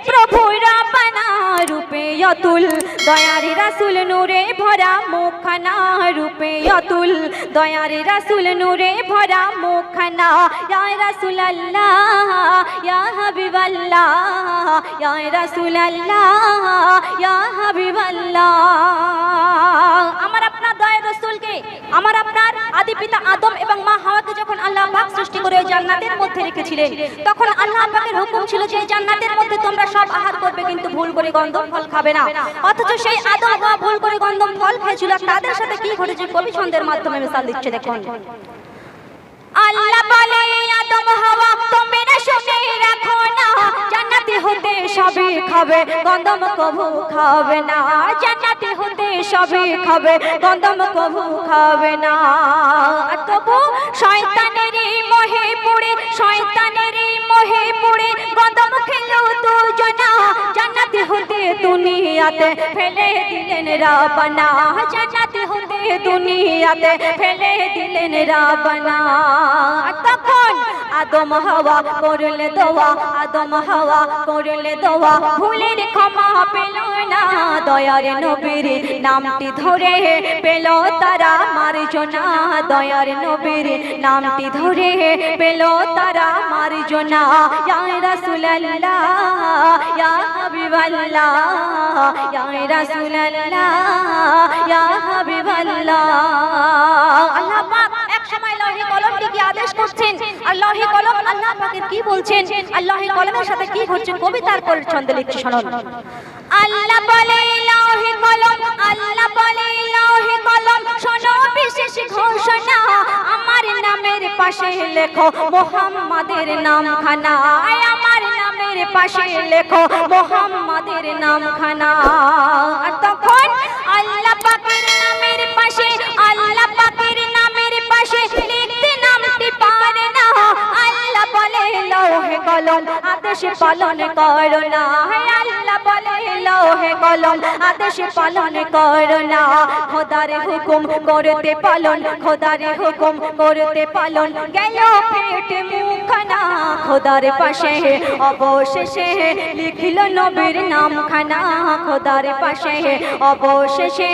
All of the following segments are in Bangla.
প্রভু রাব্বানা রূপে অতুল, দয়ার রাসূল নূরে ভরা মুখখানা রূপে অতুল, দয়ার রাসূল নূরে ভরা মুখখানা। ইয়া রাসূলুল্লাহ ইয়া হাবিবাল্লাহ, ইয়া রাসূলুল্লাহ ইয়া হাবিবাল্লাহ। আমার আপনার দয়ার রাসূলকে, আমার আপনার আদি পিতা আদম এবং মা হাওয়াকে যখন আল্লাহ পাক সৃষ্টি করে জান্নাতের মধ্যে রেখেছিলেন, তখন আল্লাহ পাকের হুকুম ছিল যে জান্নাতের মধ্যে তোমরা সব আহার করবে, কিন্তু ভুল করে গন্ধম ফল খাবে না। অথচ সেই আদম হাওয়া ভুল করে গন্ধম ফল খেয়েছিল। তাদের সাথে কি ঘটেছে কবি ছন্দের মাধ্যমে মিসাল দিচ্ছে, দেখুন। আল্লাহ বলে আদম হাওয়া তোমরা শুনে রাখো না, জান্নাতে হতে সবই খাবে, গন্ধম কবু খাবে না। জান্নাতে হতে সবই খাবে, গন্ধম কবু খাবে না। আর তবু শয়তানেরই মোহে পড়ে, শয়তানেরই মোহে পড়ে গন্ধম খেলো দুজনা। জান্নাতে হতে দুনিয়াতে ফেলে দিলেন রাব্বানা, জান্নাতে হতে দুনিয়াতে ফেলে দিলেন রাব্বানা। তখন আদম হাওয়া করলে দোয়া, আদম হাওয়া করলে দোয়া, ভুলের ক্ষমা পেল না। দয়ার নবীর নামটি ধরে পেল তারা মার্জনা, দয়ার নবীর নামটি ধরে পেল তারা মার্জনা। ইয়া রাসূলুল্লাহ ইয়া হাবিবাল্লাহ, ইয়া রাসূলুল্লাহ ইয়া হাবিবাল্লাহ। আল্লাহ পাক এক সময় লৌহে কলমকে কি আদেশ করছেন, আর লৌহে কলম আল্লাহ পাকের কি বলছেন, আর লৌহে কলমের সাথে কি ঘটছে কবি তার পর ছন্দে লিখছে, শুনুন। আল্লাহ বলে লৌহে কলম, আল্লাহ বলে লৌহে কলম, শোনো বিশেষ ঘোষণা, আমার নামের পাশে লেখো মুহাম্মাদের নামখানা, আমার নামের পাশে লেখো মুহাম্মাদের নামখানা। আর তখন আল্লাহ পাকের নামের পাশে, আল্লাহ পাকের নামের পাশে লিখতে নামটি পারে না। আল্লাহ বলে লৌহে কলম আদেশ পালন করো না, আল্লাহ বলে লৌহে কলম আদেশ পালন করো না। খোদার হুকুম করতে পালন, খোদার হুকুম করতে পালন, গেল পেটে মুখখানা। খোদার পাশে অবশেষে লিখিল নবীর নামখানা, খোদার পাশে অবশেষে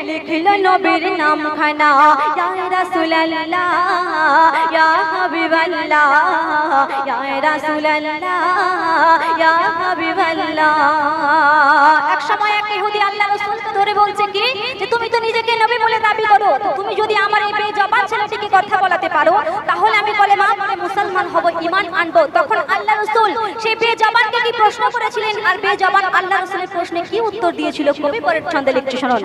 লিখিল নবীর নামখানা। ইয়া রাসূলুল্লাহ ইয়া হাবিবাল্লাহ, ইয়া রাসূলুল্লাহ ইয়া হাবিবাল্লাহ। এক সময় এক ইহুদি আল্লাহ রাসূলকে ধরে বলছে কি যে তুমি তো নিজেকে নবী বলে দাবি করো, তুমি যদি আমার এই বেজবান ছেলেটিকে কথা বলাতে পারো তাহলে আমি কলেমা পড়ে মুসলমান হব, ঈমান আনবো। তখন আল্লাহ রাসূল সেই বেজবানকে কি প্রশ্ন করেছিলেন, আর বেজবান আল্লাহ রাসূলের প্রশ্নে কি উত্তর দিয়েছিল কবি পরের ছন্দে লিখছে, শুনুন।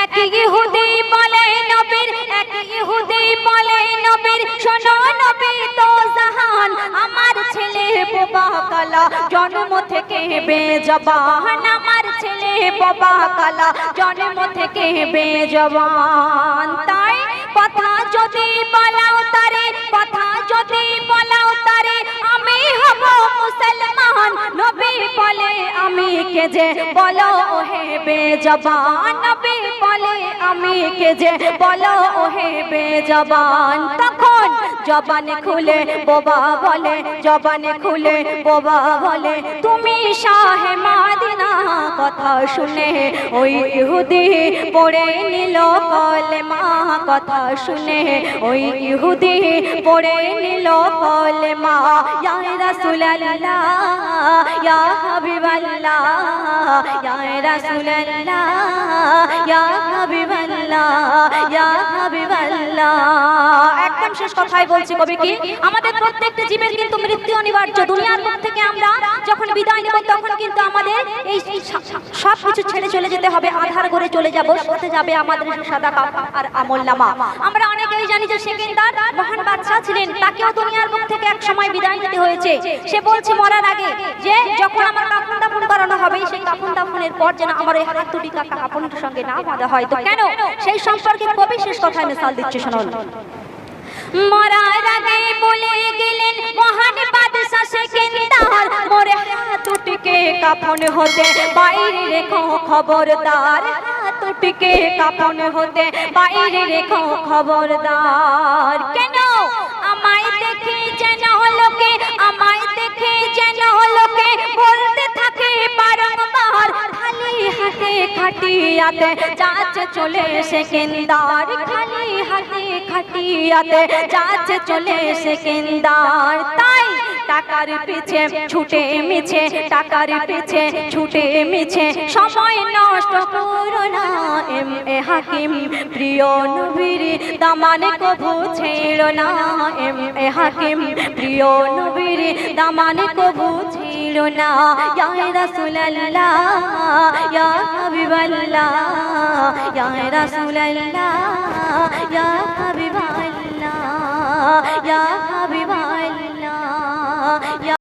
এক ইহুদি বলে নবীর, এক ইহুদি বলে নবীর, শোনো নবী তো জাহান, আমার ছেলে বোবা কালা জন্ম থেকে বেজবান, আমার ছেলে বোবা কালা জন্ম থেকে বেজবান। তাই কথা যদি বলাও তারে, কথা যদি বলাও তারে, আমি হব মুসলমান। নবী বলে আমি কে যে বলো ওহে বেজবান, নবী বলে আমি কে যে বলো ওহে বেজবান। তখন জবান খুলে বোবা বলে, জবান খুলে বোবা বলে তুমি শাহে মাদিনা। কথা শুনে ওই ইহুদি পড়ে নিল কলেমা, কথা শুনে ওই ইহুদি পড়ে নিল কলেমা। ইয়া রাসূলুল্লাহ ইয়া হাবিবাল্লাহ, ইয়া রাসূলুল্লাহ ইয়া হাবিবাল্লাহ, ইয়া হাবিবাল্লাহ। একদম শেষ কথাই বলছি কবি কি, আমাদের প্রত্যেকটা জীবের কিন্তু মৃত্যু অনিবার্য। দুনিয়ার মুখ থেকে আমরা যখন বিদায় নেব তখন কিন্তু আমাদের এই সব কিছু ছেড়ে চলে যেতে হবে, আধার ঘরে চলে যাব, সাথে যাবে আমাদের সাদা কাপড় আর আমলনামা। আমরা অনেকেই জানি যে সেকেন্দার মহান বাদশা ছিলেন, তাকেও দুনিয়ার মুখ থেকে এক সময় বিদায় নিতে হয়েছে। সে বলছে মরার আগে যে যখন আমার কাফন দাফন করানো হবে, সেই কাফন দাফনের পর যেন আমার এই হাত দুটি কাফনের সঙ্গে না বাঁধা হয়। তো কেন সেই সম্পর্কে কবি শেষ কথায় মিসাল দিচ্ছে, শুনুন। মরার আগে বলে গেলেন মহান বাদশা সেকেন্দার, মোরে হাত দুটিকে কাফন হতে বাইরে রেখো খবরদার, হাত দুটিকে কাফন হতে বাইরে রেখো খবরদার। কেন আমায় দেখে যেন লোকে, আমায় দেখে যেন লোকে খাটিয়াতে যাচ্ছে চলে সেকেন্দার, খালি হাতে খাটিয়াতে যাচ্ছে চলে সেকেন্দার। তাই টাকার পিছে ছুটে মিছে, টাকার পিছে ছুটে মিছে সময় নষ্ট করো না। এম এ হাকিম প্রিয় নবীর দামানে কভু ছেড়ো না। এম এ হাকিম প্রিয় নবীর দামানে কভু ছেড়ো না। ইয়া রাসূলুল্লাহ ইয়া হাবিবাল্লাহ, ইয়া রাসূলুল্লাহ ইয়া হাবিবাল্লাহ, ইয়া হাবিবাল্লাহ।